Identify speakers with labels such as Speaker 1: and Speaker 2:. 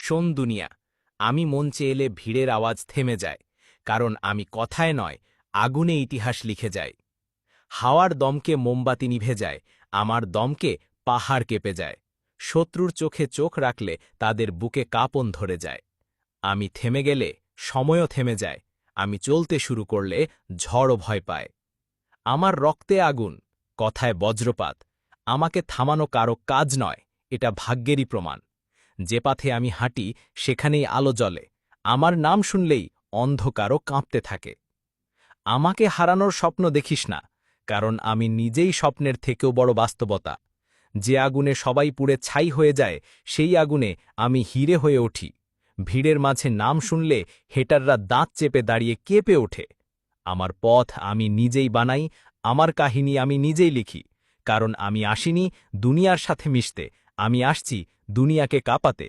Speaker 1: শোন দুনিয়া, আমি মঞ্চে এলে ভিড়ের আওয়াজ থেমে যায়, কারণ আমি কথায় নয়, আগুনে ইতিহাস লিখে যাই। হাওয়ার দমকে মোমবাতি নিভে যায়, আমার দমকে পাহাড় কেঁপে যায়। শত্রুর চোখে চোখ রাখলে তাদের বুকে কাঁপন ধরে যায়। আমি থেমে গেলে সময়ও থেমে যায়, আমি চলতে শুরু করলে ঝড়ও ভয় পায়। আমার রক্তে আগুন, কথায় বজ্রপাত। আমাকে থামানো কারো কাজ নয়, এটা ভাগ্যেরই প্রমাণ। যে পথে আমি হাঁটি সেখানেই আলো জ্বলে, আমার নাম শুনলেই অন্ধকারও কাঁপতে থাকে। আমাকে হারানোর স্বপ্ন দেখিস না, কারণ আমি নিজেই স্বপ্নের থেকেও বড় বাস্তবতা। যে আগুনে সবাই পুড়ে ছাই হয়ে যায়, সেই আগুনে আমি হিরে হয়ে উঠি। ভিড়ের মাঝে নাম শুনলে হেটাররা দাঁত চেপে দাঁড়িয়ে কেঁপে ওঠে। আমার পথ আমি নিজেই বানাই, আমার কাহিনী আমি নিজেই লিখি। কারণ আমি আসিনি দুনিয়ার সাথে মিশতে, আমি আসছি দুনিয়াকে কাঁপাতে।